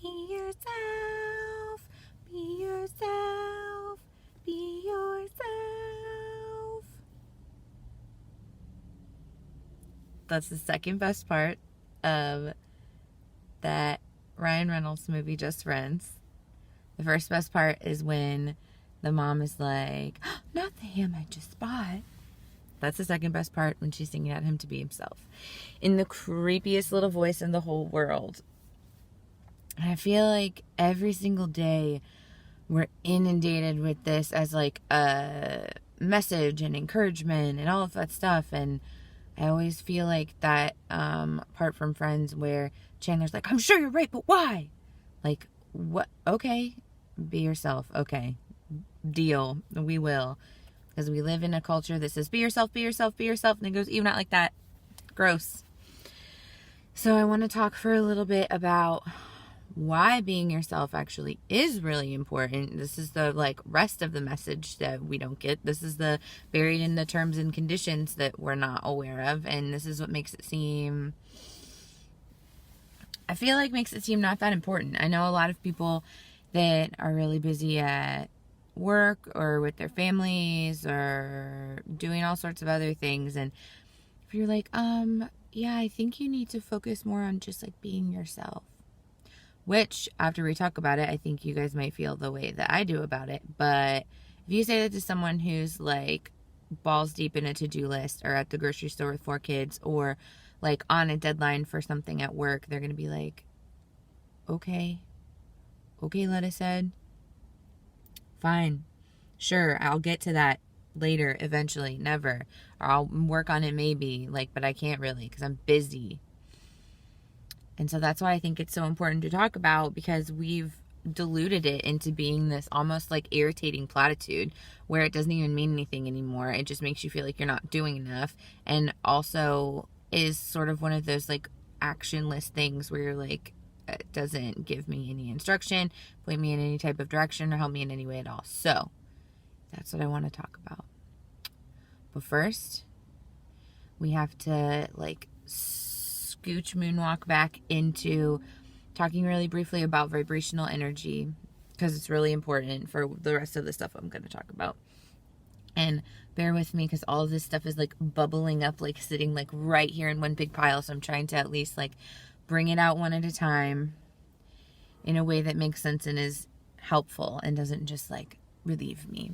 Be yourself, be yourself, be yourself. That's the second best part of that Ryan Reynolds movie, Just Friends. The first best part is when the mom is like, oh, not the him I just bought. That's the second best part, when she's singing at him to be himself. In the creepiest little voice in the whole world. And I feel like every single day we're inundated with this as like a message and encouragement and all of that stuff. And I always feel like that part from Friends where Chandler's like, I'm sure you're right, but why? Like, what? Okay, be yourself. Okay, deal. We will. Because we live in a culture that says, be yourself, be yourself, be yourself. And it goes, you're not like that. Gross. So I want to talk for a little bit about why being yourself actually is really important. This is the rest of the message that we don't get. This is the buried in the terms and conditions that we're not aware of. And this is what makes it seem, I feel like makes it seem not that important. I know a lot of people that are really busy at work or with their families or doing all sorts of other things. And if you're like, yeah, I think you need to focus more on just being yourself. Which, after we talk about it, I think you guys might feel the way that I do about it. But if you say that to someone who's balls deep in a to-do list or at the grocery store with 4 kids or on a deadline for something at work, they're going to be like, okay, Letta said, fine, sure, I'll get to that later, eventually, never. Or I'll work on it maybe, but I can't really because I'm busy. And so that's why I think it's so important to talk about, because we've diluted it into being this almost irritating platitude where it doesn't even mean anything anymore. It just makes you feel like you're not doing enough, and also is sort of one of those actionless things where you're it doesn't give me any instruction, point me in any type of direction, or help me in any way at all. So that's what I want to talk about. But first, we have to scooch moonwalk back into talking really briefly about vibrational energy, because it's really important for the rest of the stuff I'm going to talk about. And bear with me, because all of this stuff is bubbling up, sitting right here in one big pile. So I'm trying to at least bring it out one at a time in a way that makes sense and is helpful and doesn't just relieve me.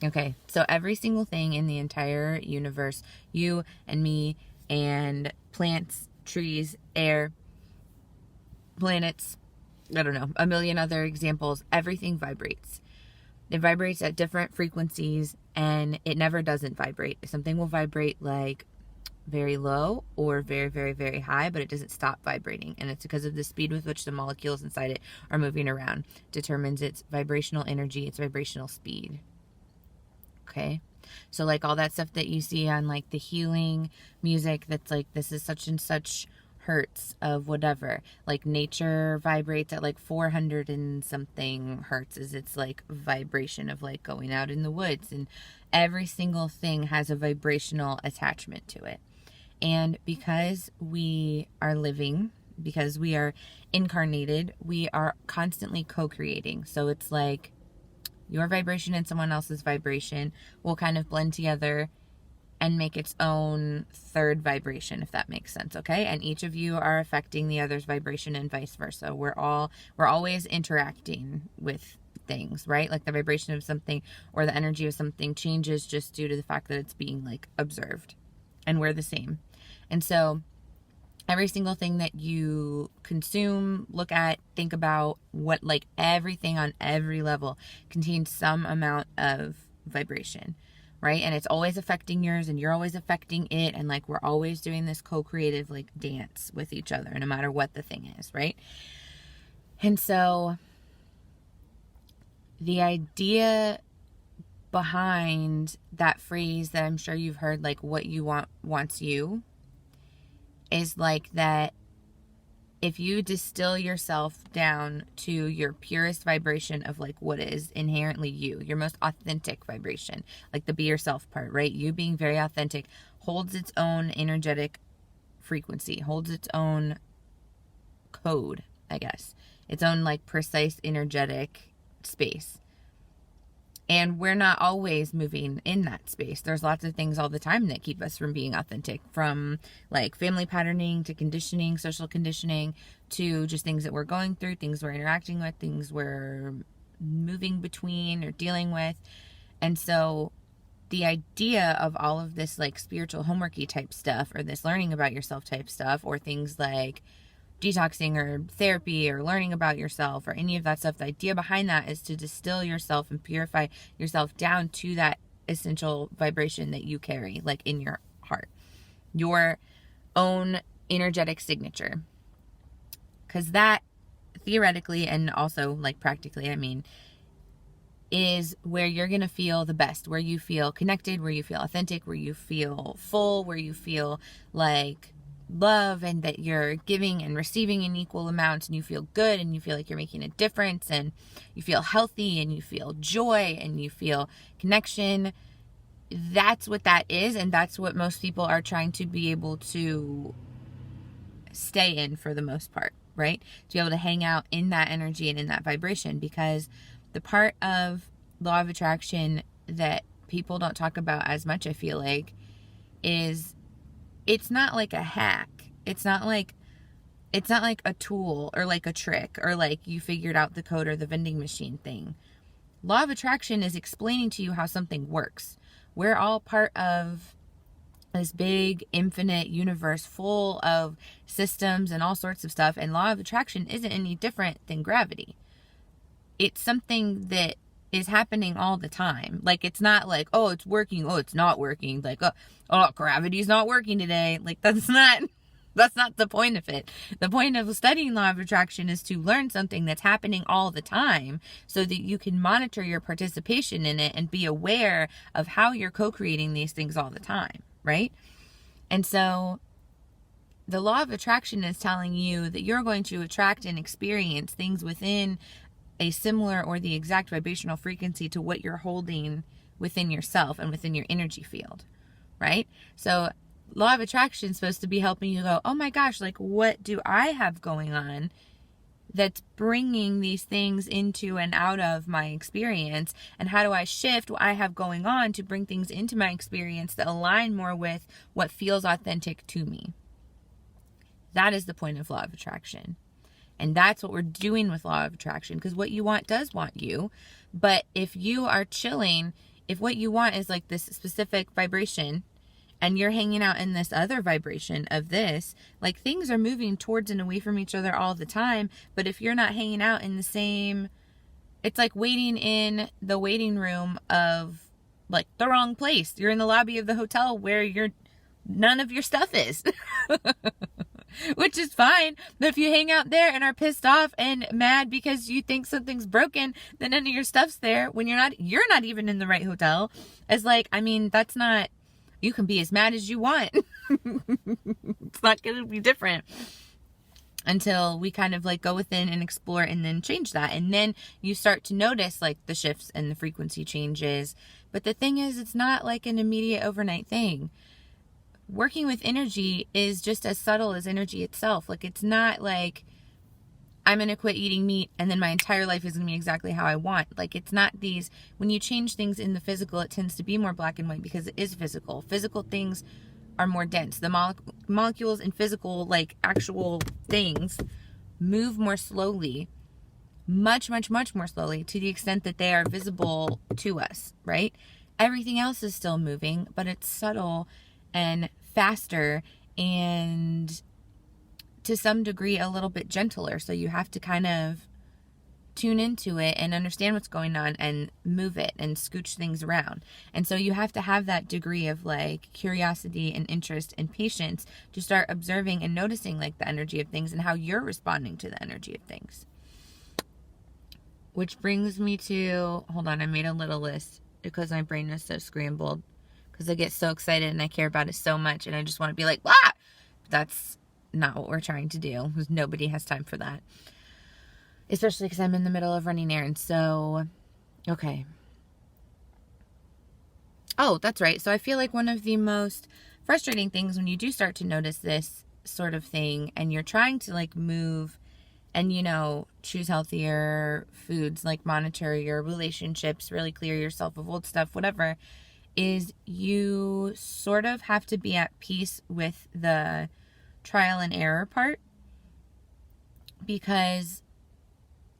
Okay, so every single thing in the entire universe, you and me and plants, trees, air, planets, I don't know, a million other examples, everything vibrates. It vibrates at different frequencies, and it never doesn't vibrate. Something will vibrate very low or very, very, very high, but it doesn't stop vibrating. And it's because of the speed with which the molecules inside it are moving around determines its vibrational energy, its vibrational speed. Okay? So all that stuff that you see on the healing music that's this is such and such hertz of whatever. Nature vibrates at 400 and something hertz is its vibration of going out in the woods, and every single thing has a vibrational attachment to it. And because we are living, because we are incarnated, we are constantly co-creating. So it's your vibration and someone else's vibration will kind of blend together and make its own third vibration, if that makes sense, okay? And each of you are affecting the other's vibration and vice versa. We're always interacting with things, right? The vibration of something or the energy of something changes just due to the fact that it's being observed, and we're the same. And so every single thing that you consume, look at, think about, what everything on every level contains some amount of vibration, right? And it's always affecting yours, and you're always affecting it, and we're always doing this co-creative dance with each other, no matter what the thing is, right? And so the idea behind that phrase that I'm sure you've heard, what you want wants you, is that if you distill yourself down to your purest vibration of what is inherently you, your most authentic vibration, the be yourself part, right? You being very authentic holds its own energetic frequency, holds its own code, I guess. Its own like precise energetic space. And we're not always moving in that space. There's lots of things all the time that keep us from being authentic, from like family patterning to conditioning, social conditioning, to just things that we're going through, things we're interacting with, things we're moving between or dealing with. And so the idea of all of this like spiritual homeworky type stuff, or this learning about yourself type stuff, or things like detoxing or therapy or learning about yourself or any of that stuff, the idea behind that is to distill yourself and purify yourself down to that essential vibration that you carry, like in your heart, your own energetic signature. Because that theoretically and also like practically, I mean, is where you're going to feel the best, where you feel connected, where you feel authentic, where you feel full, where you feel like love and that you're giving and receiving in equal amounts, and you feel good and you feel like you're making a difference, and you feel healthy and you feel joy and you feel connection. That's what that is, and that's what most people are trying to be able to stay in for the most part, right? To be able to hang out in that energy and in that vibration, because the part of law of attraction that people don't talk about as much, I feel like, is it's not like a hack. It's not like a tool or like a trick or like you figured out the code or the vending machine thing. Law of attraction is explaining to you how something works. We're all part of this big infinite universe full of systems and all sorts of stuff, and law of attraction isn't any different than gravity. It's something that is happening all the time. Like, it's not like, oh, it's working, oh, it's not working. Like, oh, gravity's not working today. Like, that's not the point of it. The point of studying law of attraction is to learn something that's happening all the time so that you can monitor your participation in it and be aware of how you're co-creating these things all the time, right? And so the law of attraction is telling you that you're going to attract and experience things within a similar or the exact vibrational frequency to what you're holding within yourself and within your energy field, right? So law of attraction is supposed to be helping you go, oh my gosh, like what do I have going on that's bringing these things into and out of my experience, and how do I shift what I have going on to bring things into my experience that align more with what feels authentic to me. That is the point of law of attraction. And that's what we're doing with law of attraction, because what you want does want you. But if you are chilling, if what you want is like this specific vibration and you're hanging out in this other vibration of this, like things are moving towards and away from each other all the time. But if you're not hanging out in the same, it's like waiting in the waiting room of like the wrong place. You're in the lobby of the hotel where none of your stuff is. Which is fine. But if you hang out there and are pissed off and mad because you think something's broken, then none of your stuff's there when you're not even in the right hotel. It's like, I mean, that's not, you can be as mad as you want. It's not going to be different until we kind of like go within and explore and then change that. And then you start to notice like the shifts and the frequency changes. But the thing is, it's not like an immediate overnight thing. Working with energy is just as subtle as energy itself. Like, it's not like I'm going to quit eating meat and then my entire life is going to be exactly how I want. Like, it's not these, when you change things in the physical, it tends to be more black and white because it is physical. Physical things are more dense. The molecules in physical, like actual things, move more slowly, much, much, much more slowly, to the extent that they are visible to us, right? Everything else is still moving, but it's subtle and faster and to some degree a little bit gentler. So you have to kind of tune into it and understand what's going on and move it and scooch things around. And so you have to have that degree of like curiosity and interest and patience to start observing and noticing like the energy of things and how you're responding to the energy of things. Which brings me to, hold on, I made a little list because my brain is so scrambled. Because I get so excited and I care about it so much and I just want to be like, ah! That's not what we're trying to do, because nobody has time for that. Especially because I'm in the middle of running errands. So, okay. Oh, that's right. So I feel like one of the most frustrating things when you do start to notice this sort of thing and you're trying to like move and, you know, choose healthier foods, like monitor your relationships, really clear yourself of old stuff, whatever, is you sort of have to be at peace with the trial and error part, because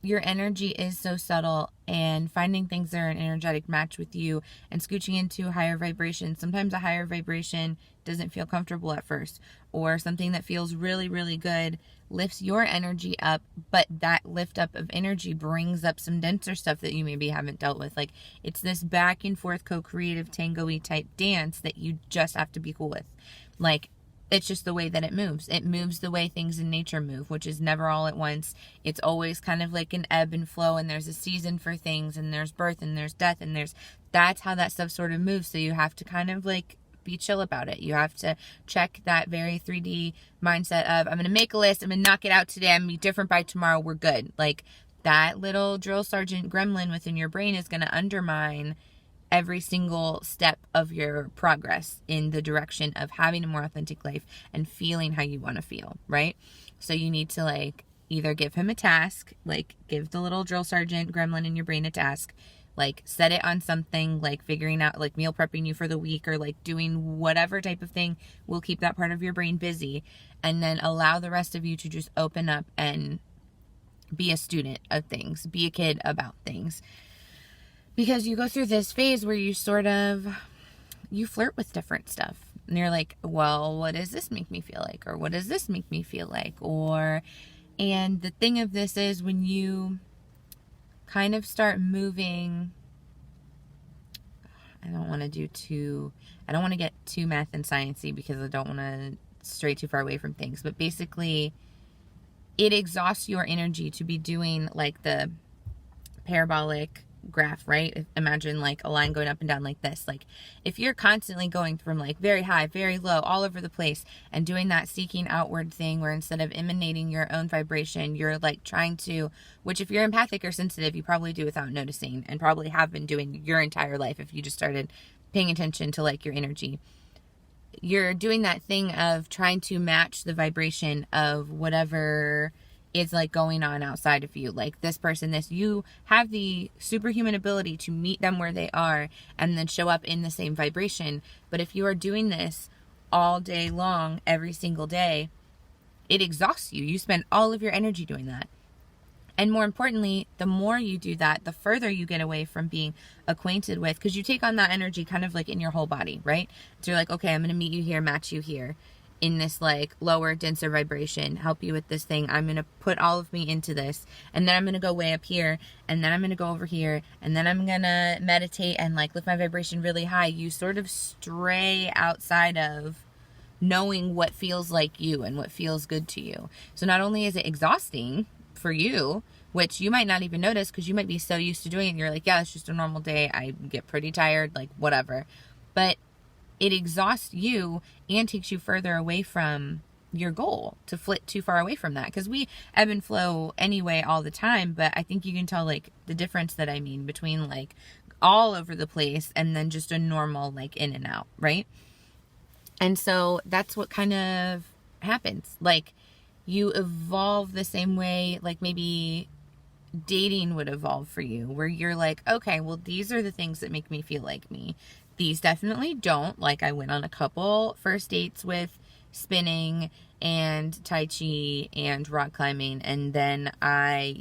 your energy is so subtle, and finding things that are an energetic match with you and scooching into higher vibration. Sometimes a higher vibration doesn't feel comfortable at first, or something that feels really, really good lifts your energy up, but that lift up of energy brings up some denser stuff that you maybe haven't dealt with. Like, it's this back and forth co-creative tango-y type dance that you just have to be cool with. Like, it's just the way that it moves. It moves the way things in nature move, which is never all at once. It's always kind of like an ebb and flow, and there's a season for things, and there's birth, and there's death, and that's how that stuff sort of moves. So you have to kind of like be chill about it. You have to check that very 3D mindset of, I'm going to make a list, I'm going to knock it out today, I'm going to be different by tomorrow, we're good. Like, that little drill sergeant gremlin within your brain is going to undermine every single step of your progress in the direction of having a more authentic life and feeling how you want to feel, right? So you need to like either give him a task, like give the little drill sergeant gremlin in your brain a task, like set it on something, like figuring out, like meal prepping you for the week, or like doing whatever type of thing will keep that part of your brain busy, and then allow the rest of you to just open up and be a student of things, be a kid about things. Because you go through this phase where you flirt with different stuff. And you're like, well, what does this make me feel like? Or what does this make me feel like? And the thing of this is, when you kind of start moving, I don't want to get too math and sciencey, because I don't want to stray too far away from things. But basically, it exhausts your energy to be doing like the parabolic graph, right? Imagine like a line going up and down like this. Like, if you're constantly going from like very high, very low, all over the place, and doing that seeking outward thing, where instead of emanating your own vibration, you're like trying to, which if you're empathic or sensitive, you probably do without noticing, and probably have been doing your entire life if you just started paying attention to like your energy. You're doing that thing of trying to match the vibration of whatever is like going on outside of you. Like, this person, you have the superhuman ability to meet them where they are and then show up in the same vibration. But if you are doing this all day long, every single day, it exhausts you. You spend all of your energy doing that. And more importantly, the more you do that, the further you get away from being acquainted with, because you take on that energy kind of like in your whole body, right? So you're like, okay, I'm going to meet you here, match you here, in this like lower, denser vibration, help you with this thing. I'm going to put all of me into this, and then I'm going to go way up here, and then I'm going to go over here, and then I'm going to meditate and like lift my vibration really high. You sort of stray outside of knowing what feels like you and what feels good to you. So not only is it exhausting for you, which you might not even notice because you might be so used to doing it, and you're like, yeah, it's just a normal day, I get pretty tired, like whatever. But it exhausts you and takes you further away from your goal, to flit too far away from that. Because we ebb and flow anyway all the time, but I think you can tell like the difference that I mean between like all over the place and then just a normal like in and out, right? And so that's what kind of happens. Like, you evolve the same way like maybe dating would evolve for you, where you're like, okay, well, these are the things that make me feel like me. These definitely don't. Like, I went on a couple first dates with spinning and Tai Chi and rock climbing, and then I,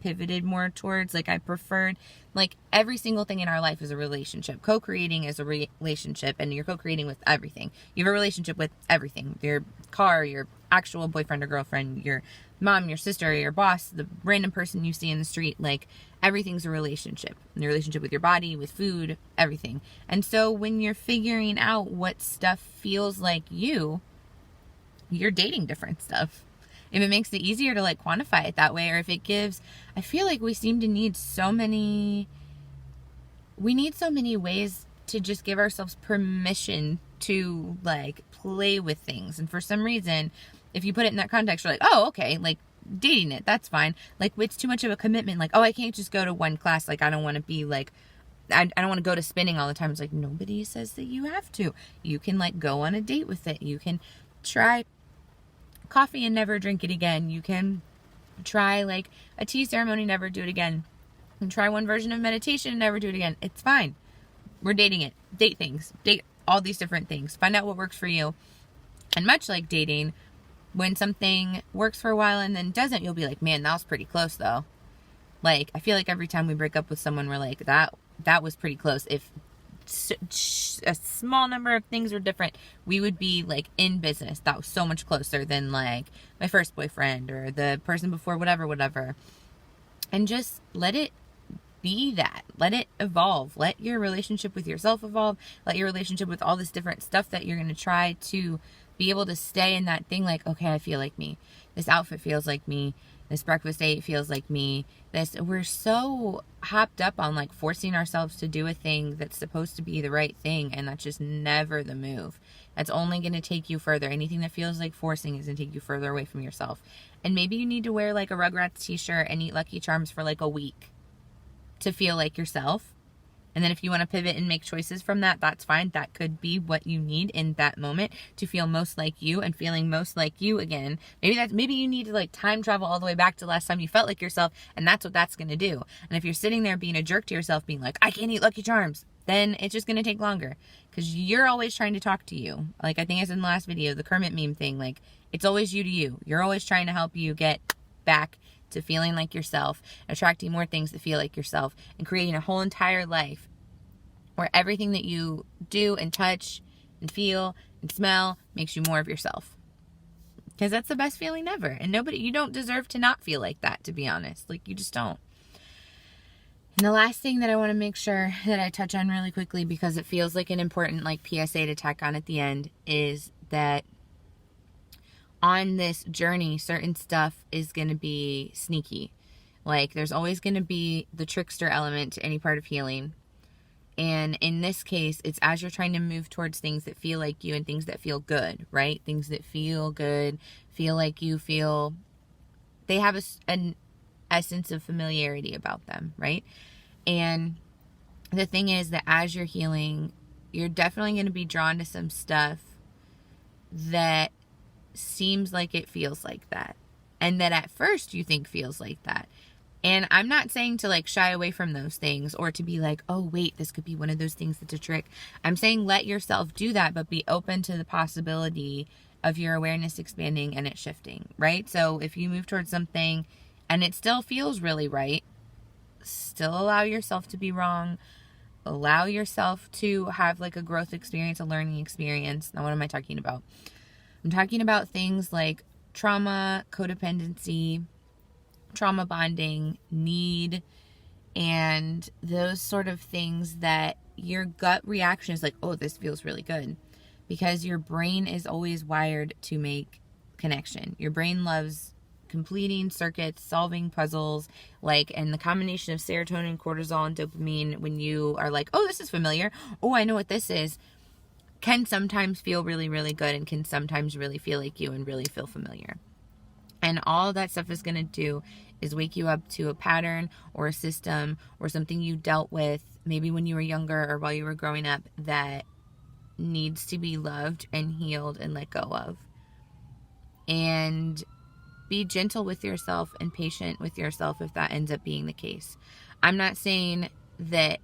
pivoted more towards, like, I preferred, like, every single thing in our life is a relationship. Co-creating is a relationship, and you're co-creating with everything. You have a relationship with everything. Your car, your actual boyfriend or girlfriend, your mom, your sister, your boss, the random person you see in the street. Like, everything's a relationship. Your relationship with your body, with food, everything. And so when you're figuring out what stuff feels like you're dating different stuff. If it makes it easier to like quantify it that way, or if it gives, I feel like we seem to need so many ways to just give ourselves permission to like play with things. And for some reason, if you put it in that context, you're like, oh, okay, like dating it, that's fine. Like, it's too much of a commitment. Like, oh, I can't just go to one class. Like, I don't want to be like, I don't want to go to spinning all the time. It's like, nobody says that you have to. You can like go on a date with it. You can try coffee and never drink it again. You can Try like a tea ceremony, never do it again. And try one version of meditation and never do it again. It's fine. We're dating it. Date things. Date all these different things. Find out what works for you. And much like dating, when something works for a while and then doesn't, you'll be like, man, that was pretty close though. Like, I feel like every time we break up with someone, we're like, that was pretty close. If a small number of things were different, we would be like in business. That was so much closer than like my first boyfriend or the person before, whatever. And just let it be that. Let it evolve. Let your relationship with yourself evolve. Let your relationship with all this different stuff that you're going to try to be able to stay in that thing. Like, okay, I feel like me. This outfit feels like me. This breakfast date feels like me. We're so hopped up on like forcing ourselves to do a thing that's supposed to be the right thing, and that's just never the move. That's only going to take you further. Anything that feels like forcing is going to take you further away from yourself. And maybe you need to wear like a Rugrats t-shirt and eat Lucky Charms for like a week to feel like yourself. And then if you want to pivot and make choices from that, that's fine. That could be what you need in that moment to feel most like you and feeling most like you again. Maybe you need to like time travel all the way back to last time you felt like yourself, and that's what that's going to do. And if you're sitting there being a jerk to yourself, being like, I can't eat Lucky Charms, then it's just going to take longer because you're always trying to talk to you. Like I think I said in the last video, the Kermit meme thing, like it's always you to you. You're always trying to help you get back to feeling like yourself, attracting more things that feel like yourself, and creating a whole entire life where everything that you do and touch and feel and smell makes you more of yourself. Because that's the best feeling ever. And you don't deserve to not feel like that, to be honest. Like, you just don't. And the last thing that I want to make sure that I touch on really quickly, because it feels like an important like PSA to tack on at the end, is that on this journey, certain stuff is going to be sneaky. Like, there's always going to be the trickster element to any part of healing. And in this case, it's as you're trying to move towards things that feel like you and things that feel good, right? Things that feel good, feel like you feel, they have an essence of familiarity about them, right? And the thing is that as you're healing, you're definitely going to be drawn to some stuff that seems like it feels like that. And that at first you think feels like that. And I'm not saying to like shy away from those things or to be like, oh wait, this could be one of those things that's a trick. I'm saying let yourself do that, but be open to the possibility of your awareness expanding and it shifting, right? So if you move towards something and it still feels really right, still allow yourself to be wrong. Allow yourself to have like a growth experience, a learning experience. Now, what am I talking about? I'm talking about things like trauma, codependency, trauma bonding, need, and those sort of things that your gut reaction is like, oh, this feels really good, because your brain is always wired to make connection. Your brain loves completing circuits, solving puzzles, and the combination of serotonin, cortisol, and dopamine when you are like, oh, this is familiar, oh, I know what this is, can sometimes feel really, really good and can sometimes really feel like you and really feel familiar. And all that stuff is going to do is wake you up to a pattern or a system or something you dealt with maybe when you were younger or while you were growing up that needs to be loved and healed and let go of. And be gentle with yourself and patient with yourself if that ends up being the case. I'm not saying that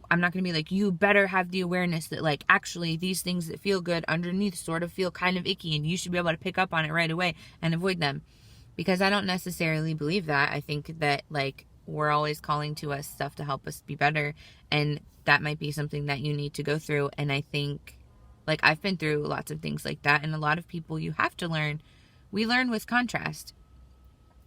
I'm not going to be like, you better have the awareness that like actually these things that feel good underneath sort of feel kind of icky and you should be able to pick up on it right away and avoid them. Because I don't necessarily believe that. I think that like we're always calling to us stuff to help us be better, and that might be something that you need to go through. And I think like I've been through lots of things like that, and a lot of people, you have to learn. We learn with contrast.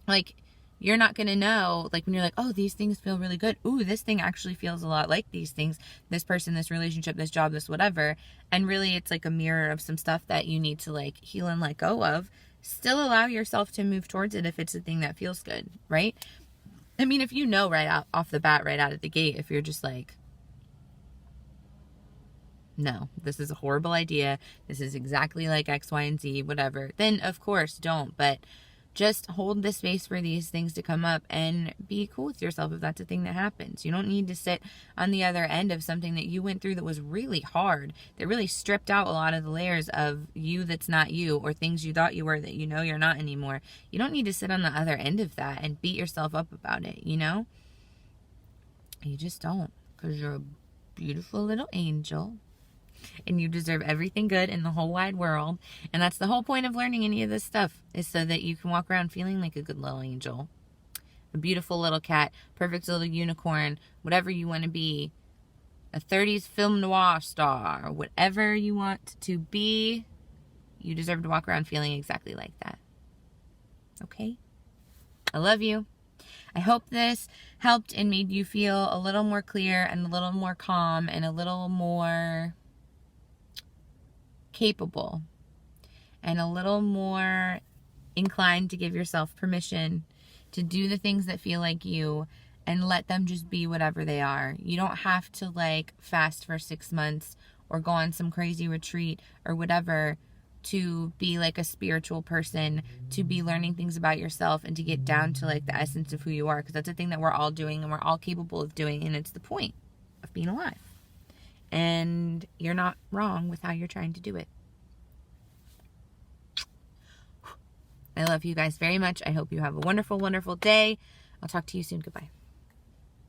Like, you're not going to know, like, when you're like, oh, these things feel really good. Ooh, this thing actually feels a lot like these things. This person, this relationship, this job, this whatever. And really, it's like a mirror of some stuff that you need to, like, heal and let go of. Still allow yourself to move towards it if it's a thing that feels good, right? I mean, if you know right out off the bat, right out of the gate, if you're just like, no, this is a horrible idea, this is exactly like X, Y, and Z, whatever, then of course don't. But just hold the space for these things to come up and be cool with yourself if that's a thing that happens. You don't need to sit on the other end of something that you went through that was really hard, that really stripped out a lot of the layers of you that's not you, or things you thought you were that you know you're not anymore. You don't need to sit on the other end of that and beat yourself up about it, you know? You just don't, because you're a beautiful little angel. And you deserve everything good in the whole wide world. And that's the whole point of learning any of this stuff, is so that you can walk around feeling like a good little angel. A beautiful little cat, perfect little unicorn, whatever you want to be. A 30s film noir star, whatever you want to be, you deserve to walk around feeling exactly like that. Okay? I love you. I hope this helped and made you feel a little more clear and a little more calm and a little more capable and a little more inclined to give yourself permission to do the things that feel like you and let them just be whatever they are. You don't have to like fast for 6 months or go on some crazy retreat or whatever to be like a spiritual person, to be learning things about yourself and to get down to like the essence of who you are, because that's a thing that we're all doing and we're all capable of doing, and it's the point of being alive. And you're not wrong with how you're trying to do it. I love you guys very much. I hope you have a wonderful, wonderful day. I'll talk to you soon. Goodbye.